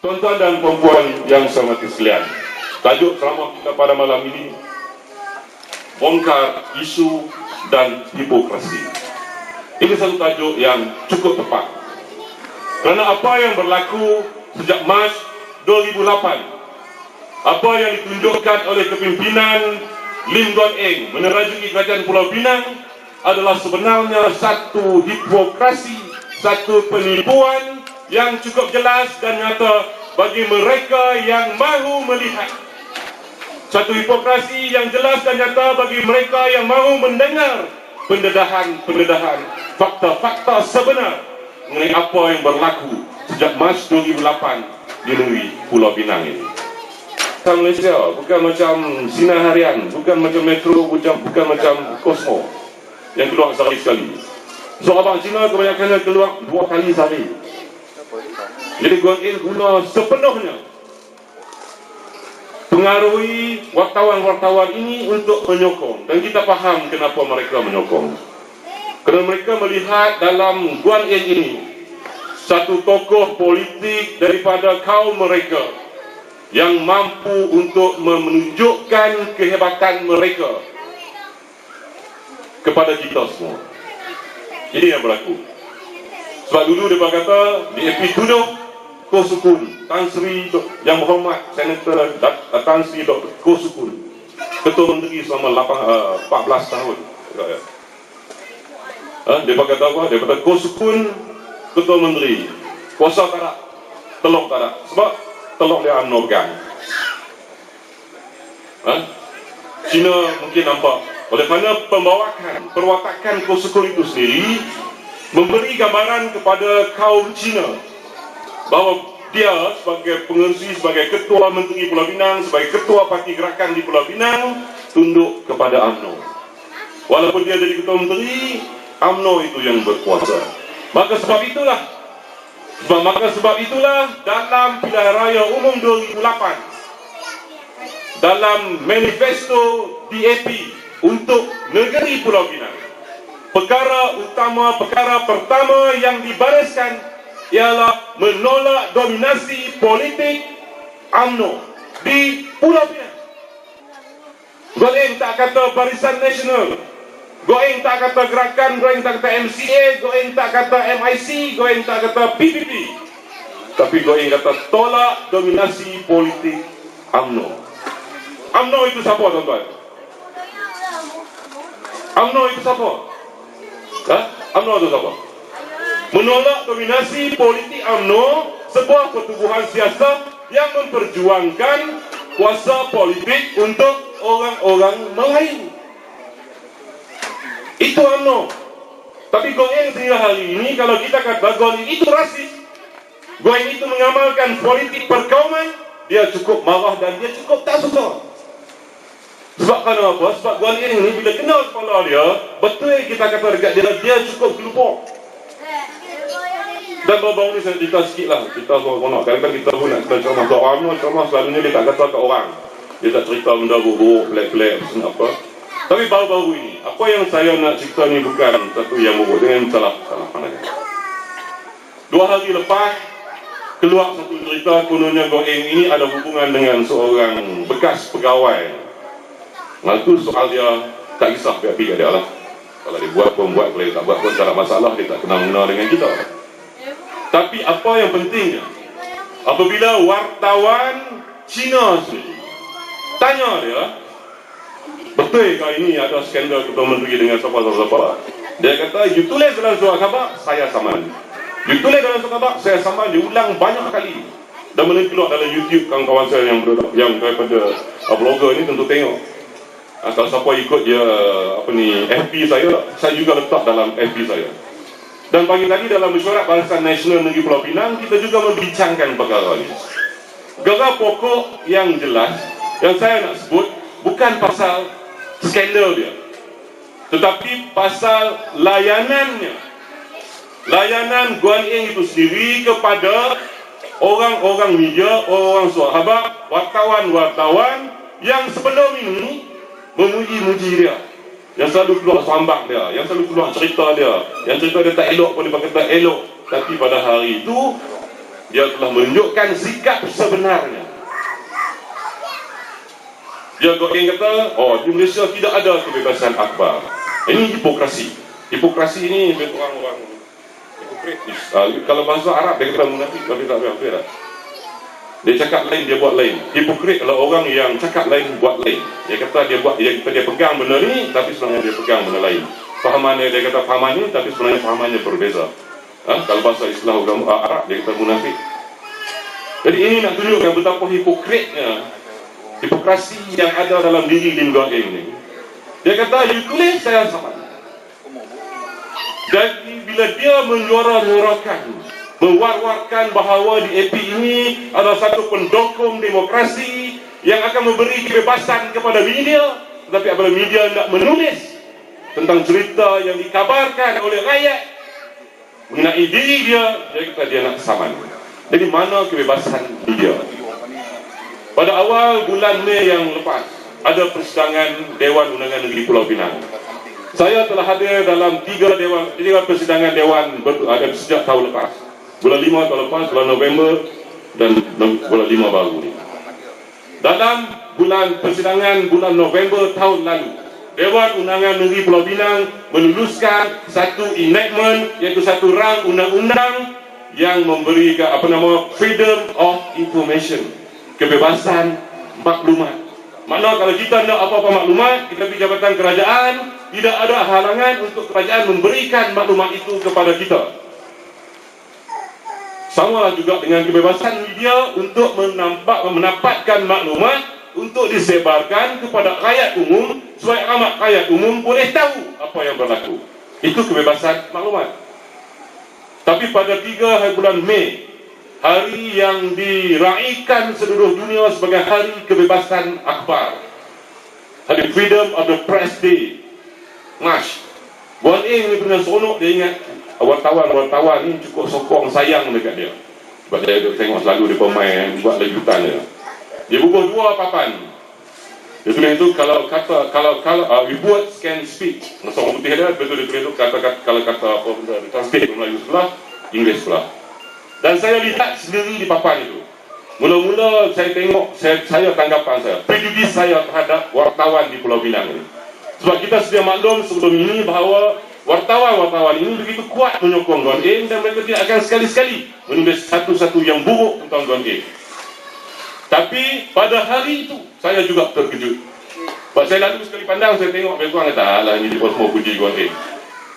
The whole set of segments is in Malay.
Tuan-tuan dan perempuan yang saya hormati sekalian, tajuk ceramah kita pada malam ini, bongkar isu dan hipokrasi. Ini satu tajuk yang cukup tepat, kerana apa yang berlaku sejak Mac 2008, apa yang ditunjukkan oleh kepimpinan Lim Guan Eng menerajui kerajaan Pulau Pinang adalah sebenarnya satu hipokrasi, satu penipuan yang cukup jelas dan nyata bagi mereka yang mahu melihat. Satu hipokrasi yang jelas dan nyata bagi mereka yang mahu mendengar pendedahan fakta-fakta sebenar mengenai apa yang berlaku sejak Mac 2008 di negeri Pulau Pinang ini. Malaysia bukan macam Sinar Harian, bukan macam Metro, bukan macam Cosmo yang keluar sekali-sekali. So abang Cina kebanyakannya keluar 2 kali sehari. Jadi Guan Eng guna sepenuhnya pengaruhi wartawan-wartawan ini untuk menyokong, dan kita faham kenapa mereka menyokong. Kerana mereka melihat dalam Guan Eng ini satu tokoh politik daripada kaum mereka yang mampu untuk menunjukkan kehebatan mereka kepada kita semua. Ini yang berlaku. Sebab dulu dia kata di AP tuduh Ko Sukun, Tan Sri Yang Berhormat Senator Tan Sri Dr. Ko Sukun, Ketua Menteri selama 14 tahun. Dia kata apa? Dia kata Ko Sukun Ketua Menteri, kuasa tak ada, telok tak ada. Sebab telok dia UMNO pegang. Cina mungkin nampak. Oleh kerana perwatakan Ko Sukun itu sendiri memberi gambaran kepada kaum Cina bahawa dia sebagai pengerusi, sebagai Ketua Menteri Pulau Pinang, sebagai Ketua Parti Gerakan di Pulau Pinang, tunduk kepada UMNO. Walaupun dia jadi Ketua Menteri, UMNO itu yang berkuasa. Maka sebab itulah dalam Pilihan Raya Umum 2008, dalam manifesto DAP untuk negeri Pulau Pinang, perkara pertama yang dibariskan ialah menolak dominasi politik UMNO di Pulau Pinang. Guan Eng tak kata Barisan Nasional, Guan Eng tak kata Gerakan, Guan Eng tak kata MCA, Guan Eng tak kata MIC, Guan Eng tak kata PPP, tapi Guan Eng kata tolak dominasi politik UMNO. UMNO itu siapa, tuan-tuan? UMNO itu siapa? UMNO itu siapa? Menolak dominasi politik UMNO, sebuah pertubuhan siasat yang memperjuangkan kuasa politik untuk orang-orang Melayu. Itu UMNO. Tapi Guan Eng sehingga hari ini, kalau kita kata Guan Eng itu rasis, Guan Eng itu mengamalkan politik perkauman, dia cukup marah dan dia cukup tak suka. Sebab kerana apa? Sebab Guan Eng ini bila kenal kepala dia, betul kita kata dekat dia cukup gelupok. Dan baru-baru ni saya cerita sikit lah. Kita seronok. Kadang-kadang kita pun nak ceramah ke orang. Ceramah selalunya dia tak kata ke orang. Dia tak cerita benda buruk, pelik-pelik, apa. Tapi baru-baru ini, apa yang saya nak cerita ni bukan satu yang buruk. Dengan salah pandangan. 2 hari lepas, keluar satu cerita kononnya Guan Eng ini ada hubungan dengan seorang bekas pegawai. Itu soal dia tak kisah pihak-pihak dia lah. Kalau dia buat pun buat, kalau dia tak buat pun tak ada masalah. Dia tak kenal-kenal dengan kita. Tapi apa yang pentingnya, apabila wartawan Cina sendiri tanya dia, betul ke ini ada skandal Ketua Menteri dengan siapa-siapa? Dia kata, you tulis dalam surat khabar, saya saman. You tulis dalam surat khabar, saya saman. Dia ulang banyak kali. Dan mana keluar dalam YouTube kawan-kawan saya yang daripada blogger ni tentu tengok. Kalau siapa ikut dia FB saya juga letak dalam FB saya. Dan pagi tadi dalam mesyuarat Barisan Nasional Negeri Pulau Pinang, kita juga membincangkan perkara ini. Gerak pokok yang jelas yang saya nak sebut bukan pasal skandal dia, tetapi pasal layanannya. Layanan Guan Eng itu sendiri kepada orang-orang media, orang sahabat, wartawan-wartawan yang sebelum ini memuji-muji dia, yang selalu keluar sambak dia, yang selalu keluar cerita dia, yang cerita dia tak elok pun dia kata elok. Tapi pada hari itu dia telah menunjukkan sikap sebenarnya. Dia kata, oh di Malaysia tidak ada kebebasan akhbar. Ini hipokrasi. Hipokrasi ini orang-orang hipokrit. Kalau bahasa Arab dia kata munafik, tapi tak betul. Dia cakap lain, dia buat lain. Hipokrit adalah orang yang cakap lain, buat lain. Dia kata dia pegang benda ni, tapi sebenarnya dia pegang benda lain. Fahamannya, dia kata fahamannya, tapi sebenarnya fahamannya berbeza. Kalau bahasa istilah agama Arab, dia kata munafik. Jadi ini nak tunjukkan betapa hipokritnya hipokrasi yang ada dalam diri Lim Guan Eng ni. Dia kata, you tulis, saya sama. Jadi bila dia menyuarakan, mewar-warkan bahawa di AP ini ada satu pendukung demokrasi yang akan memberi kebebasan kepada media, tetapi apabila media tidak menulis tentang cerita yang dikabarkan oleh rakyat mengenai diri dia, dia kata dia nak saman. Jadi mana kebebasan media? Pada awal bulan Mei yang lepas, ada persidangan Dewan Undangan Negeri Pulau Pinang. Saya telah hadir dalam tiga persidangan Dewan sejak tahun lepas. Bulan 5 tahun lepas, bulan November dan bulan 5 baru ni. Dalam persidangan bulan November tahun lalu, Dewan Undangan Negeri Pulau Pinang meluluskan satu enactment, iaitu satu rang undang-undang yang memberikan freedom of information, kebebasan maklumat. Maknanya kalau kita nak apa-apa maklumat, kita pergi jabatan kerajaan, tidak ada halangan untuk kerajaan memberikan maklumat itu kepada kita. Sama juga dengan kebebasan media untuk mendapatkan maklumat untuk disebarkan kepada rakyat umum, supaya ramai rakyat umum boleh tahu apa yang berlaku. Itu kebebasan maklumat. Tapi pada 3 bulan Mei, hari yang diraikan seluruh dunia sebagai hari kebebasan akhbar, hari Freedom of the Press Day, March, Guan Eng ni pernah seronok. Dia ingat wartawan ni cukup sokong sayang dekat dia, sebab dia tengok selalu dia pemain buat lanjutan dia. Dia bubuh 2 papan. Dia tulis itu, kalau words can speak. Masa orang putih dia betul dia tulis itu, kalau kata apa benda translate Melayu sebelah, Inggeris sebelah. Dan saya lihat sendiri di papan itu. Mula-mula saya tengok, saya tanggapan saya, prejudis saya terhadap wartawan di Pulau Pinang ini. Sebab kita sedia maklum sebelum ini bahawa wartawan-wartawan ini begitu kuat menyokong Guan Eng, dan mereka tidak akan sekali-sekali menulis satu-satu yang buruk tentang Guan Eng. Tapi pada hari itu saya juga terkejut. Sebab saya lalu sekali pandang, saya tengok mereka orang kata, alah ini dia semua puji Guan Eng.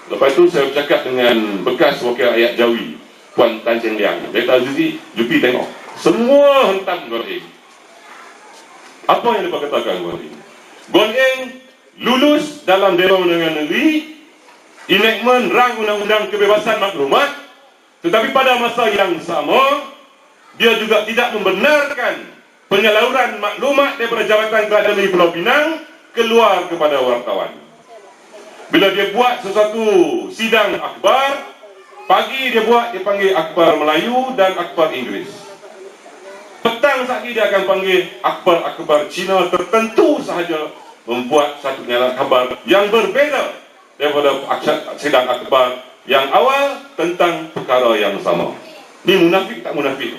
Lepas itu saya bercakap dengan bekas wakil rakyat Jawi, Puan Tan Cheng Liang. Dia kata, Azizi, Jupi tengok, semua hentam Guan Eng. Apa yang dia katakan Guan Eng? Guan Eng lulus dalam Dewan Undangan Negeri, enactment rang undang-undang kebebasan maklumat, tetapi pada masa yang sama dia juga tidak membenarkan penyaluran maklumat daripada Jabatan Kerajaan Negeri Pulau Pinang keluar kepada wartawan. Bila dia buat sesuatu sidang akhbar, pagi dia panggil akhbar Melayu dan akhbar Inggeris. Petang saat ini dia akan panggil akhbar Cina tertentu sahaja, membuat satu penyaluran khabar yang berbeza daripada sidang akhbar yang awal tentang perkara yang sama. Ini munafik tak munafik?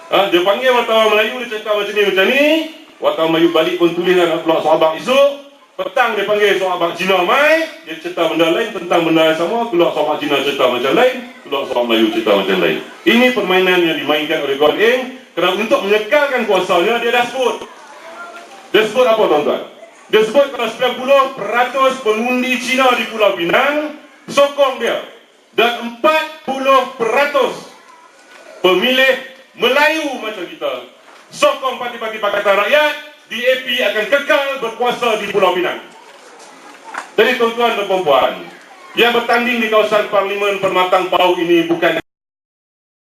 Dia panggil wartawan Melayu, dia cakap macam ni, wartawan Melayu balik pun tulis dalam keluar sahabat esok. Petang dia panggil sahabat Cina mai, dia cerita benda lain tentang benda yang sama, keluar sahabat Cina cerita macam lain, keluar sahabat Melayu cerita macam lain. Ini permainan yang dimainkan oleh Guan Eng, kerana untuk menyekalkan kuasanya dia dah sebut. Dia sebut apa tuan-tuan? Dia sebut kalau 90% pengundi Cina di Pulau Pinang sokong dia, dan 40% pemilih Melayu macam kita sokong parti-parti Pakatan Rakyat di AP akan kekal berkuasa di Pulau Pinang. Jadi tuan-tuan dan puan-puan, yang bertanding di kawasan Parlimen Permatang Pau ini bukan